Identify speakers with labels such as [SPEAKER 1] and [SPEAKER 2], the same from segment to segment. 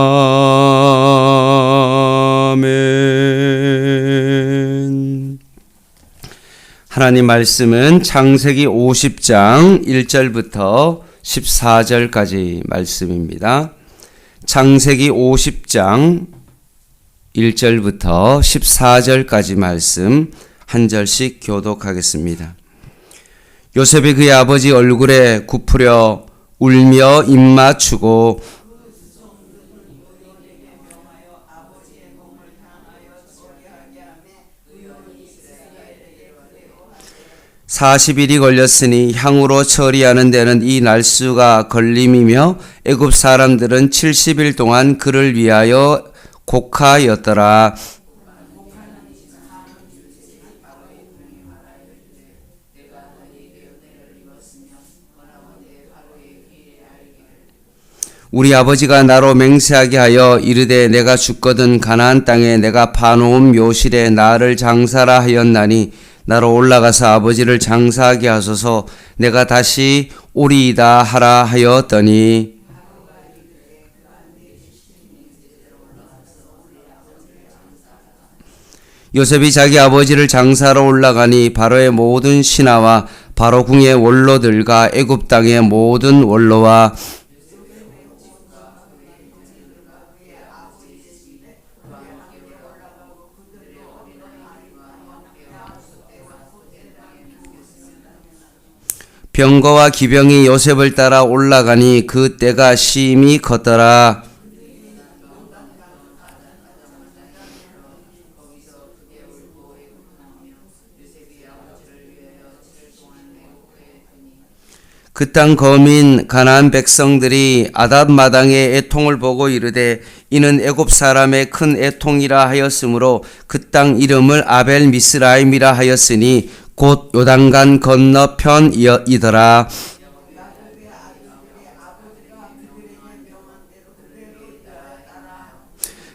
[SPEAKER 1] 아멘. 하나님 말씀은 창세기 50장 1절부터 14절까지 말씀입니다. 창세기 50장 1절부터 14절까지 말씀 한 절씩 교독하겠습니다. 요셉이 그의 아버지 얼굴에 굽으려 울며 입 맞추고 40일이 걸렸으니 향후로 처리하는 데는 이 날수가 걸림이며 애굽 사람들은 70일 동안 그를 위하여 곡하였더라. 우리 아버지가 나로 맹세하게 하여 이르되 내가 죽거든 가나안 땅에 내가 파놓은 묘실에 나를 장사라 하였나니 나로 올라가서 아버지를 장사하게 하소서. 내가 다시 오리이다 하라 하였더니 요셉이 자기 아버지를 장사로 올라가니 바로의 모든 신하와 바로 궁의 원로들과 애굽 땅의 모든 원로와 병거와 기병이 요셉을 따라 올라가니 그 때가 심히 컸더라. 그 땅 거민 가나안 백성들이 아닷 마당의 애통을 보고 이르되 이는 애굽 사람의 큰 애통이라 하였으므로 그 땅 이름을 아벨 미스라임이라 하였으니 곧 요단강 건너편이더라.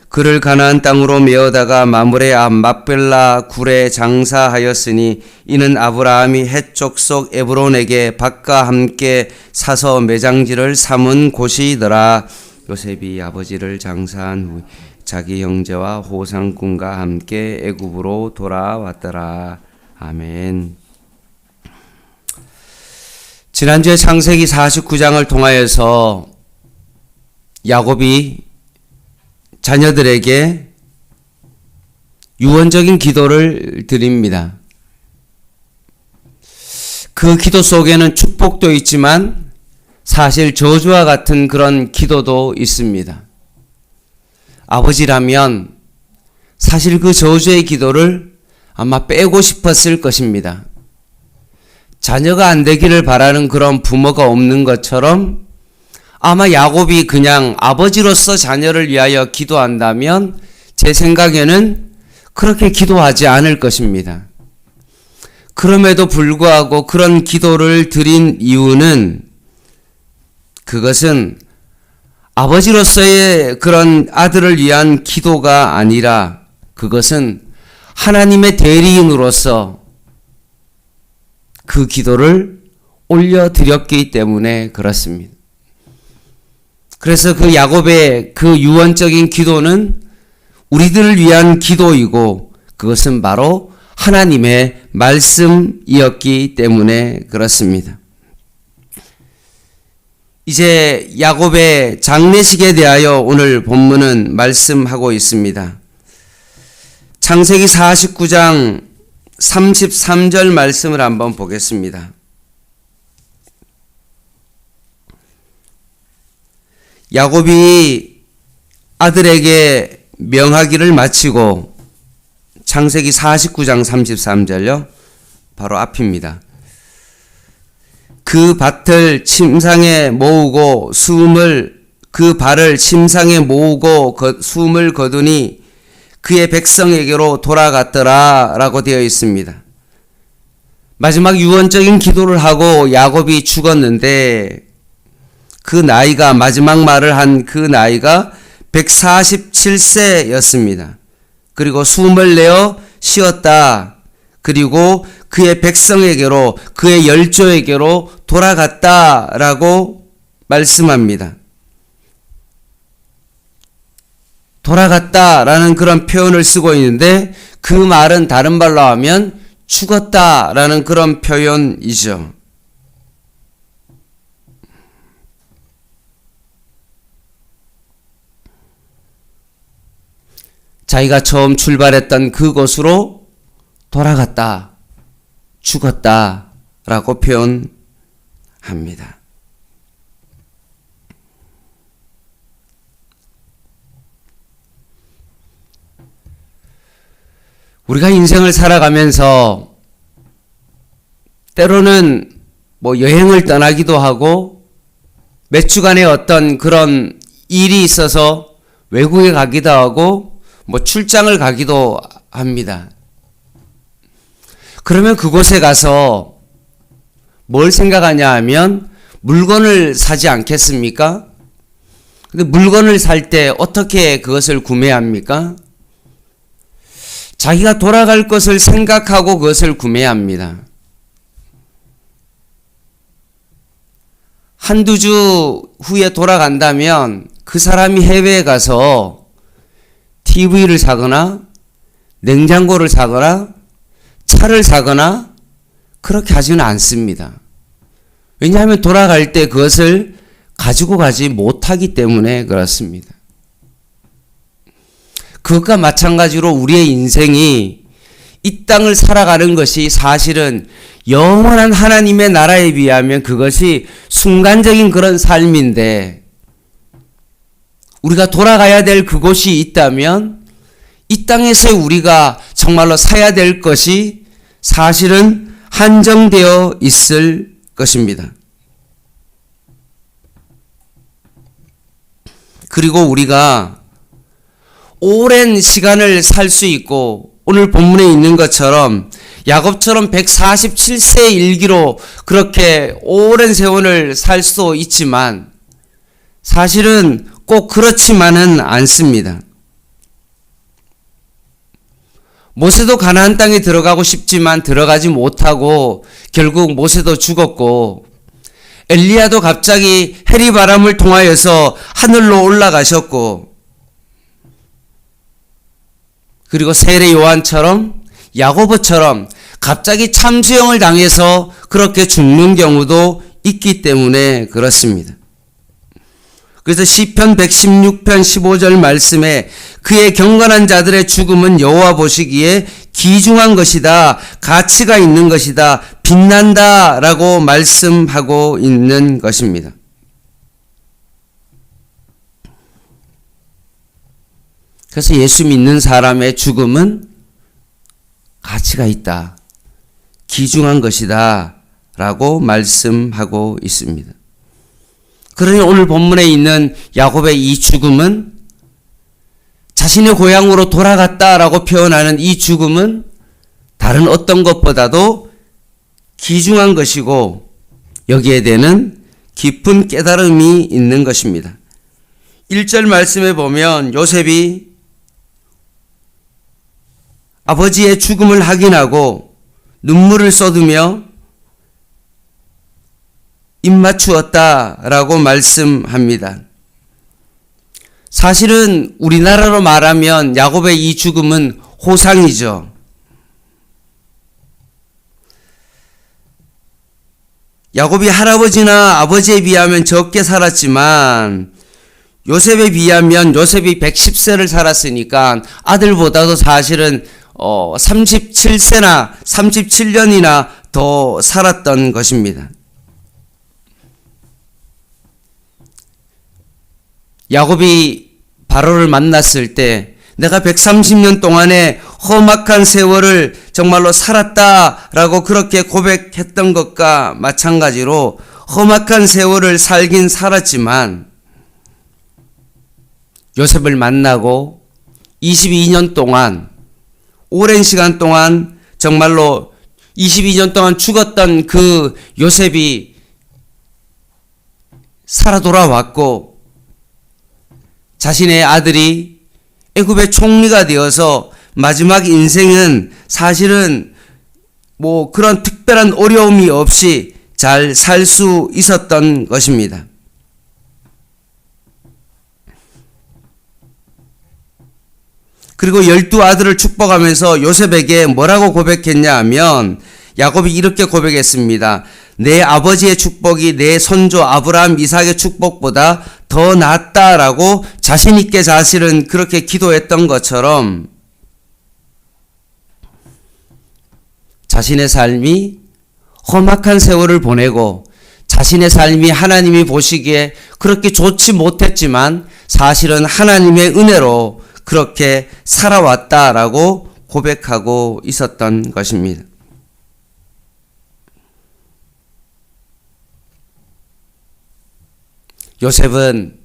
[SPEAKER 1] 그를 가나안 땅으로 메어다가 마므레 앞 막벨라 굴에 장사하였으니 이는 아브라함이 헷 족속 에브론에게 밭과 함께 사서 매장지를 삼은 곳이더라. 요셉이 아버지를 장사한 후 자기 형제와 호상꾼과 함께 애굽으로 돌아왔더라. 아멘. 지난주에 창세기 49장을 통하여서 야곱이 자녀들에게 유언적인 기도를 드립니다. 그 기도 속에는 축복도 있지만 사실 저주와 같은 그런 기도도 있습니다. 아버지라면 사실 그 저주의 기도를 아마 빼고 싶었을 것입니다. 자녀가 안 되기를 바라는 그런 부모가 없는 것처럼 아마 야곱이 그냥 아버지로서 자녀를 위하여 기도한다면 제 생각에는 그렇게 기도하지 않을 것입니다. 그럼에도 불구하고 그런 기도를 드린 이유는 그것은 아버지로서의 그런 아들을 위한 기도가 아니라 그것은 하나님의 대리인으로서 그 기도를 올려드렸기 때문에 그렇습니다. 그래서 그 야곱의 그 유언적인 기도는 우리들을 위한 기도이고 그것은 바로 하나님의 말씀이었기 때문에 그렇습니다. 이제 야곱의 장례식에 대하여 오늘 본문은 말씀하고 있습니다. 창세기 49장 33절 말씀을 한번 보겠습니다. 야곱이 아들에게 명하기를 마치고 창세기 49장 33절요. 바로 앞입니다. 그 밭을 침상에 모으고 그 발을 침상에 모으고 숨을 거두니 그의 백성에게로 돌아갔더라 라고 되어 있습니다. 마지막 유언적인 기도를 하고 야곱이 죽었는데 그 나이가 마지막 말을 한 그 나이가 147세였습니다. 그리고 숨을 내어 쉬었다. 그리고 그의 백성에게로 그의 열조에게로 돌아갔다라고 말씀합니다. 돌아갔다라는 그런 표현을 쓰고 있는데 그 말은 다른 말로 하면 죽었다라는 그런 표현이죠. 자기가 처음 출발했던 그곳으로 돌아갔다, 죽었다라고 표현합니다. 우리가 인생을 살아가면서 때로는 여행을 떠나기도 하고 몇 주간의 어떤 그런 일이 있어서 외국에 가기도 하고 출장을 가기도 합니다. 그러면 그곳에 가서 뭘 생각하냐 하면 물건을 사지 않겠습니까? 근데 물건을 살 때 어떻게 그것을 구매합니까? 자기가 돌아갈 것을 생각하고 그것을 구매합니다. 한두 주 후에 돌아간다면 그 사람이 해외에 가서 TV를 사거나 냉장고를 사거나 차를 사거나 그렇게 하지는 않습니다. 왜냐하면 돌아갈 때 그것을 가지고 가지 못하기 때문에 그렇습니다. 그것과 마찬가지로 우리의 인생이 이 땅을 살아가는 것이 사실은 영원한 하나님의 나라에 비하면 그것이 순간적인 그런 삶인데 우리가 돌아가야 될 그곳이 있다면 이 땅에서 우리가 정말로 사야 될 것이 사실은 한정되어 있을 것입니다. 그리고 우리가 오랜 시간을 살 수 있고 오늘 본문에 있는 것처럼 야곱처럼 147세 일기로 그렇게 오랜 세월을 살 수도 있지만 사실은 꼭 그렇지만은 않습니다. 모세도 가나안 땅에 들어가고 싶지만 들어가지 못하고 결국 모세도 죽었고 엘리야도 갑자기 해리바람을 통하여서 하늘로 올라가셨고 그리고 세례 요한처럼 야고보처럼 갑자기 참수형을 당해서 그렇게 죽는 경우도 있기 때문에 그렇습니다. 그래서 시편 116편 15절 말씀에 그의 경건한 자들의 죽음은 여호와 보시기에 귀중한 것이다, 가치가 있는 것이다, 빛난다 라고 말씀하고 있는 것입니다. 그래서 예수 믿는 사람의 죽음은 가치가 있다, 귀중한 것이다 라고 말씀하고 있습니다. 그러니 오늘 본문에 있는 야곱의 이 죽음은 자신의 고향으로 돌아갔다라고 표현하는 이 죽음은 다른 어떤 것보다도 귀중한 것이고 여기에 대한 깊은 깨달음이 있는 것입니다. 1절 말씀에 보면 요셉이 아버지의 죽음을 확인하고 눈물을 쏟으며 입맞추었다라고 말씀합니다. 사실은 우리나라로 말하면 야곱의 이 죽음은 호상이죠. 야곱이 할아버지나 아버지에 비하면 적게 살았지만 요셉에 비하면 요셉이 110세를 살았으니까 아들보다도 사실은 37세나 37년이나 더 살았던 것입니다. 야곱이 바로를 만났을 때 내가 130년 동안의 험악한 세월을 정말로 살았다라고 그렇게 고백했던 것과 마찬가지로 험악한 세월을 살긴 살았지만 요셉을 만나고 22년 동안 오랜 시간 동안 정말로 22년 동안 죽었던 그 요셉이 살아 돌아왔고 자신의 아들이 애굽의 총리가 되어서 마지막 인생은 사실은 그런 특별한 어려움이 없이 잘 살 수 있었던 것입니다. 그리고 12아들을 축복하면서 요셉에게 뭐라고 고백했냐 하면 야곱이 이렇게 고백했습니다. 내 아버지의 축복이 내 손주 아브라함 이삭의 축복보다 더 낫다라고 자신 있게 사실은 그렇게 기도했던 것처럼 자신의 삶이 험악한 세월을 보내고 자신의 삶이 하나님이 보시기에 그렇게 좋지 못했지만 사실은 하나님의 은혜로 그렇게 살아왔다라고 고백하고 있었던 것입니다. 요셉은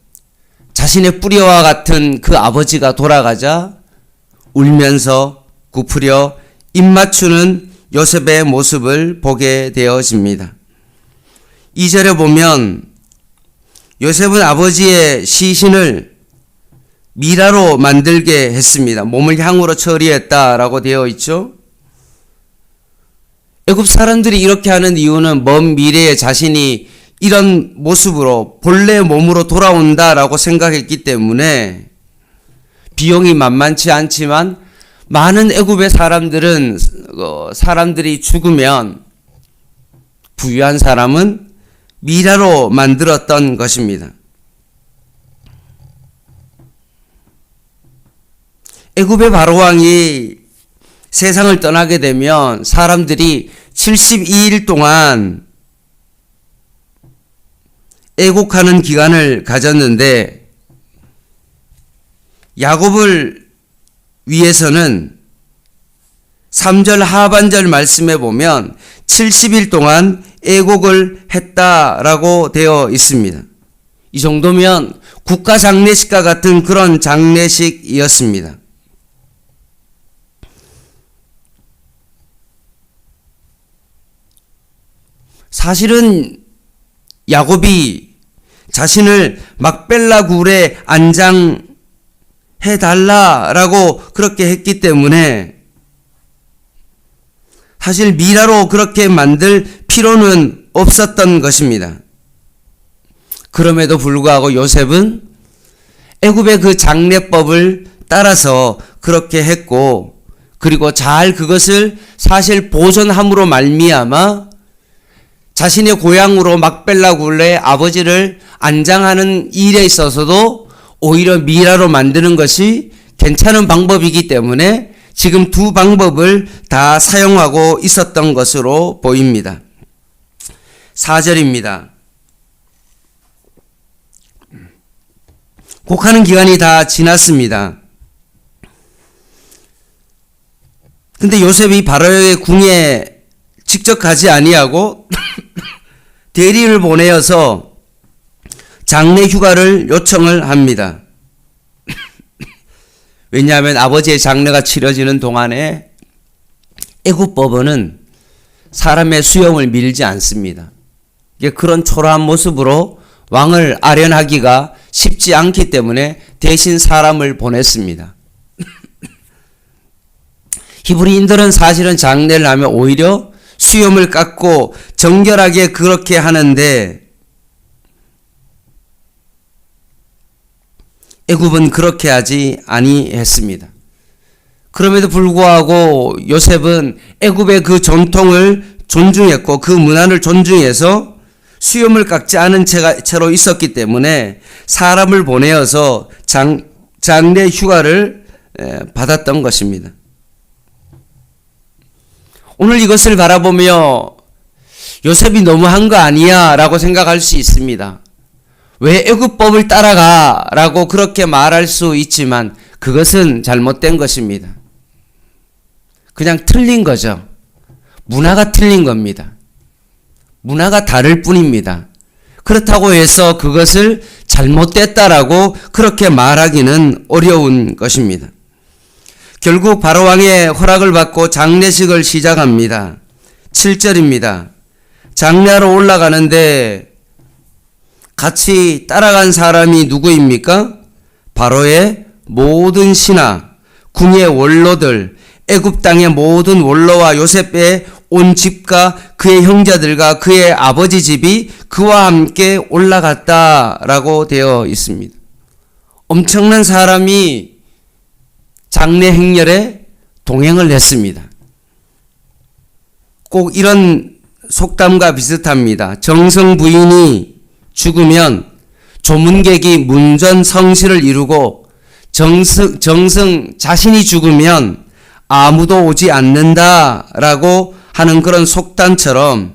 [SPEAKER 1] 자신의 뿌리와 같은 그 아버지가 돌아가자 울면서 굽으려 입 맞추는 요셉의 모습을 보게 되어집니다. 2절에 보면 요셉은 아버지의 시신을 미라로 만들게 했습니다. 몸을 향으로 처리했다라고 되어 있죠. 애굽 사람들이 이렇게 하는 이유는 먼 미래에 자신이 이런 모습으로 본래 몸으로 돌아온다라고 생각했기 때문에 비용이 만만치 않지만 많은 애굽의 사람들은 사람들이 죽으면 부유한 사람은 미라로 만들었던 것입니다. 애굽의 바로왕이 세상을 떠나게 되면 사람들이 72일 동안 애곡하는 기간을 가졌는데 야곱을 위해서는 3절 하반절 말씀에 보면 70일 동안 애곡을 했다라고 되어 있습니다. 이 정도면 국가 장례식과 같은 그런 장례식이었습니다. 사실은 야곱이 자신을 막벨라 굴에 안장해달라라고 그렇게 했기 때문에 사실 미라로 그렇게 만들 필요는 없었던 것입니다. 그럼에도 불구하고 요셉은 애굽의 그 장례법을 따라서 그렇게 했고 그리고 잘 그것을 사실 보존함으로 말미암아 자신의 고향으로 막벨라 굴에 아버지를 안장하는 일에 있어서도 오히려 미라로 만드는 것이 괜찮은 방법이기 때문에 지금 두 방법을 다 사용하고 있었던 것으로 보입니다. 4절입니다. 곡하는 기간이 다 지났습니다. 근데 요셉이 바로의 궁에 직접 가지 아니하고 대리를 보내어서 장례 휴가를 요청을 합니다. 왜냐하면 아버지의 장례가 치러지는 동안에 애굽 법원은 사람의 수용을 밀지 않습니다. 그런 초라한 모습으로 왕을 아련하기가 쉽지 않기 때문에 대신 사람을 보냈습니다. 히브리인들은 사실은 장례를 하면 오히려 수염을 깎고 정결하게 그렇게 하는데 애굽은 그렇게 하지 아니했습니다. 그럼에도 불구하고 요셉은 애굽의 그 전통을 존중했고 그 문화를 존중해서 수염을 깎지 않은 채로 있었기 때문에 사람을 보내어서 장례 휴가를 받았던 것입니다. 오늘 이것을 바라보며 요셉이 너무한 거 아니야 라고 생각할 수 있습니다. 왜 애굽법을 따라가 라고 그렇게 말할 수 있지만 그것은 잘못된 것입니다. 그냥 틀린 거죠. 문화가 틀린 겁니다. 문화가 다를 뿐입니다. 그렇다고 해서 그것을 잘못됐다라고 그렇게 말하기는 어려운 것입니다. 결국 바로왕의 허락을 받고 장례식을 시작합니다. 7절입니다. 장례하러 올라가는데 같이 따라간 사람이 누구입니까? 바로의 모든 신하, 궁의 원로들, 애굽 땅의 모든 원로와 요셉의 온 집과 그의 형제들과 그의 아버지 집이 그와 함께 올라갔다라고 되어 있습니다. 엄청난 사람이 장래 행렬에 동행을 했습니다. 꼭 이런 속담과 비슷합니다. 정성 부인이 죽으면 조문객이 문전성시를 이루고 정성 자신이 죽으면 아무도 오지 않는다라고 하는 그런 속담처럼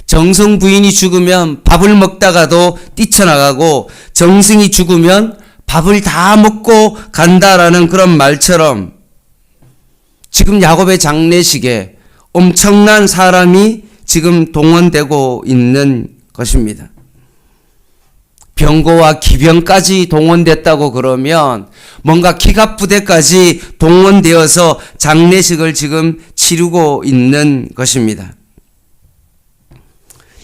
[SPEAKER 1] 정성 부인이 죽으면 밥을 먹다가도 뛰쳐나가고 정성이 죽으면 밥을 다 먹고 간다라는 그런 말처럼 지금 야곱의 장례식에 엄청난 사람이 지금 동원되고 있는 것입니다. 병거와 기병까지 동원됐다고 그러면 뭔가 기갑부대까지 동원되어서 장례식을 지금 치르고 있는 것입니다.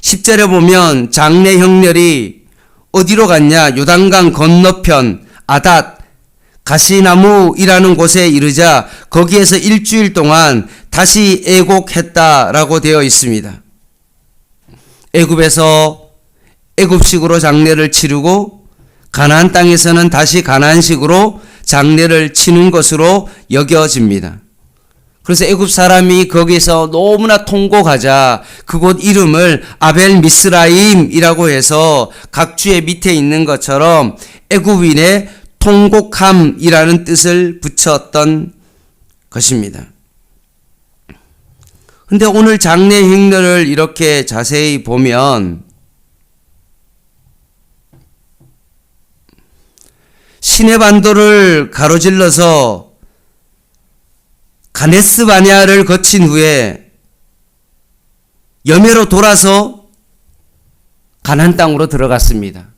[SPEAKER 1] 10절에 보면 장례 형렬이 어디로 갔냐? 요단강 건너편 아닷 가시나무이라는 곳에 이르자 거기에서 일주일 동안 다시 애곡했다라고 되어 있습니다. 애굽에서 애굽식으로 장례를 치르고 가나안 땅에서는 다시 가나안식으로 장례를 치는 것으로 여겨집니다. 그래서 애굽 사람이 거기서 너무나 통곡하자 그곳 이름을 아벨 미스라임이라고 해서 각주의 밑에 있는 것처럼 애굽인의 통곡함이라는 뜻을 붙였던 것입니다. 근데 오늘 장례 행렬을 이렇게 자세히 보면 시내반도를 가로질러서 가네스 바네아를 거친 후에 여매로 돌아서 가나안 땅으로 들어갔습니다.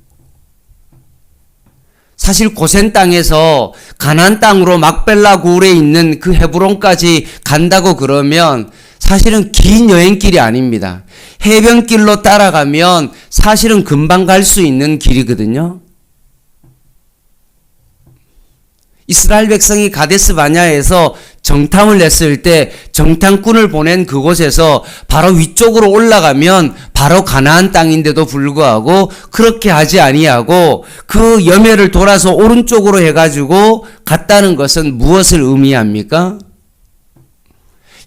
[SPEAKER 1] 사실 고센 땅에서 가나안 땅으로 막벨라 굴에 있는 그 헤브론까지 간다고 그러면 사실은 긴 여행길이 아닙니다. 해변길로 따라가면 사실은 금방 갈 수 있는 길이거든요. 이스라엘 백성이 가데스 바냐에서 정탐을 냈을 때 정탐꾼을 보낸 그곳에서 바로 위쪽으로 올라가면 바로 가나안 땅인데도 불구하고 그렇게 하지 아니하고 그 여매를 돌아서 오른쪽으로 해가지고 갔다는 것은 무엇을 의미합니까?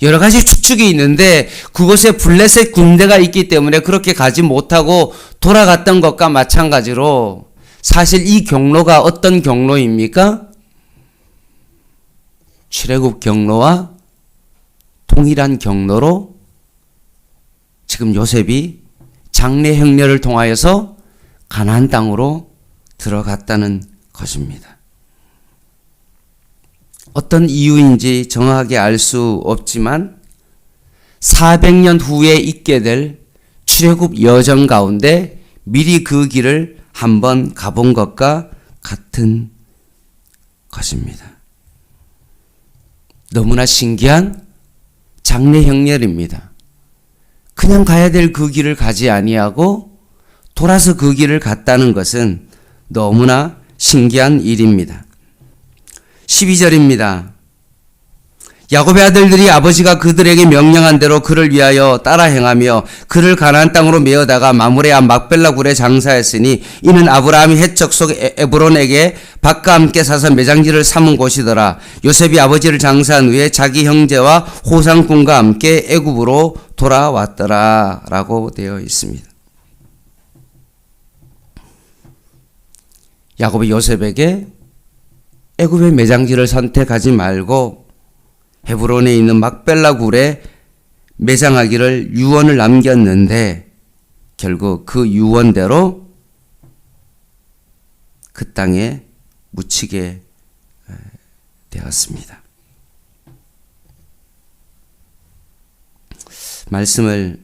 [SPEAKER 1] 여러 가지 추측이 있는데 그곳에 블레셋 군대가 있기 때문에 그렇게 가지 못하고 돌아갔던 것과 마찬가지로 사실 이 경로가 어떤 경로입니까? 출애굽 경로와 동일한 경로로 지금 요셉이 장례 행렬을 통하여서 가나안 땅으로 들어갔다는 것입니다. 어떤 이유인지 정확하게 알 수 없지만 400년 후에 있게 될 출애굽 여정 가운데 미리 그 길을 한번 가본 것과 같은 것입니다. 너무나 신기한 장례 행렬입니다. 그냥 가야 될 그 길을 가지 아니하고 돌아서 그 길을 갔다는 것은 너무나 신기한 일입니다. 12절입니다. 야곱의 아들들이 아버지가 그들에게 명령한 대로 그를 위하여 따라 행하며 그를 가나안 땅으로 메어다가 마므레 앞 막벨라 굴에 장사했으니 이는 아브라함이 헷 족속 에브론에게 밭과 함께 사서 매장지를 삼은 곳이더라. 요셉이 아버지를 장사한 후에 자기 형제와 호상꾼과 함께 애굽으로 돌아왔더라 라고 되어 있습니다. 야곱이 요셉에게 애굽의 매장지를 선택하지 말고 헤브론에 있는 막벨라 굴에 매장하기를 유언을 남겼는데 결국 그 유언대로 그 땅에 묻히게 되었습니다. 말씀을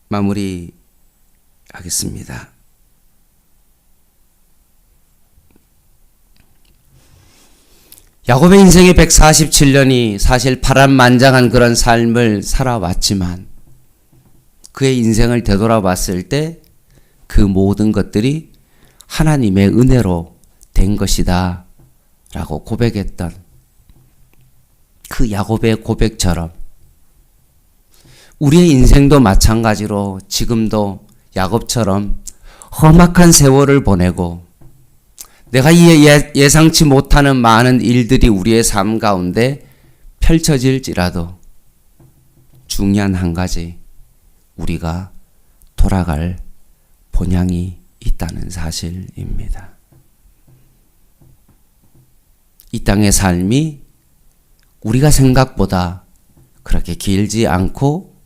[SPEAKER 1] 마무리하겠습니다. 야곱의 인생의 147년이 사실 파란만장한 그런 삶을 살아왔지만 그의 인생을 되돌아봤을 때 그 모든 것들이 하나님의 은혜로 된 것이다 라고 고백했던 그 야곱의 고백처럼 우리의 인생도 마찬가지로 지금도 야곱처럼 험악한 세월을 보내고 내가 예상치 못하는 많은 일들이 우리의 삶 가운데 펼쳐질지라도 중요한 한 가지, 우리가 돌아갈 본향이 있다는 사실입니다. 이 땅의 삶이 우리가 생각보다 그렇게 길지 않고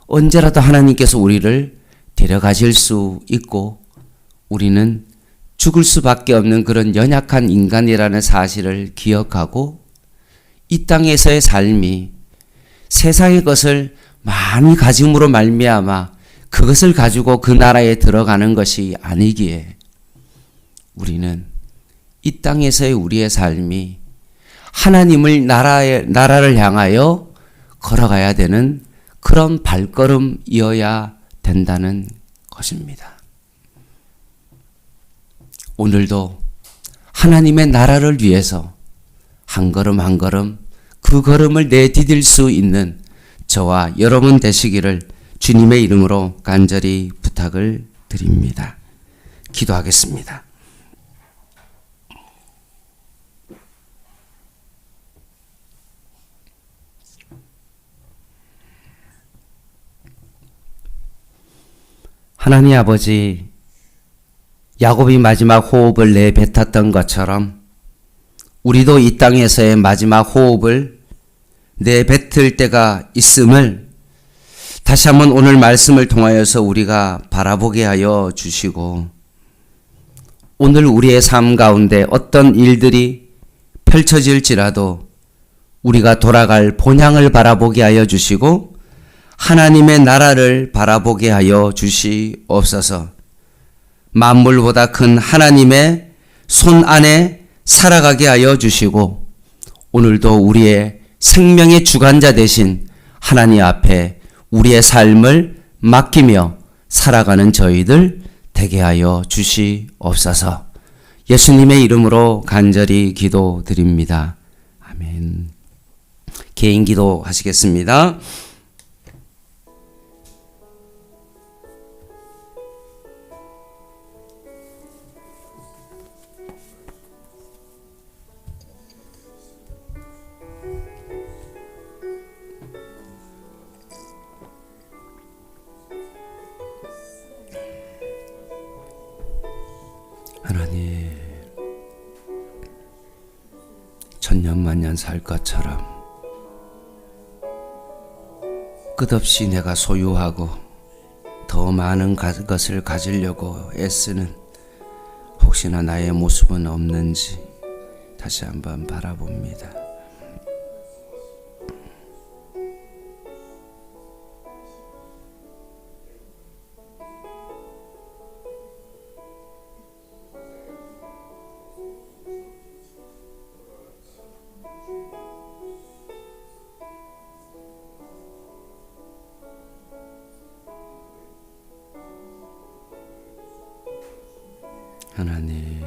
[SPEAKER 1] 언제라도 하나님께서 우리를 데려가실 수 있고 우리는 죽을 수밖에 없는 그런 연약한 인간이라는 사실을 기억하고 이 땅에서의 삶이 세상의 것을 많이 가짐으로 말미암아 그것을 가지고 그 나라에 들어가는 것이 아니기에 우리는 이 땅에서의 우리의 삶이 하나님을 나라를 향하여 걸어가야 되는 그런 발걸음이어야 된다는 것입니다. 오늘도 하나님의 나라를 위해서 한 걸음 한 걸음 그 걸음을 내디딜 수 있는 저와 여러분 되시기를 주님의 이름으로 간절히 부탁을 드립니다. 기도하겠습니다. 하나님 아버지, 야곱이 마지막 호흡을 내뱉었던 것처럼 우리도 이 땅에서의 마지막 호흡을 내뱉을 때가 있음을 다시 한번 오늘 말씀을 통하여서 우리가 바라보게 하여 주시고, 오늘 우리의 삶 가운데 어떤 일들이 펼쳐질지라도 우리가 돌아갈 본향을 바라보게 하여 주시고 하나님의 나라를 바라보게 하여 주시옵소서. 만물보다 큰 하나님의 손 안에 살아가게 하여 주시고 오늘도 우리의 생명의 주관자 되신 하나님 앞에 우리의 삶을 맡기며 살아가는 저희들 되게 하여 주시옵소서. 예수님의 이름으로 간절히 기도드립니다. 아멘. 개인 기도 하시겠습니다. 하나님, 천년만년 살 것처럼 끝없이 내가 소유하고 더 많은 것을 가지려고 애쓰는 혹시나 나의 모습은 없는지 다시 한번 바라봅니다. 하나님,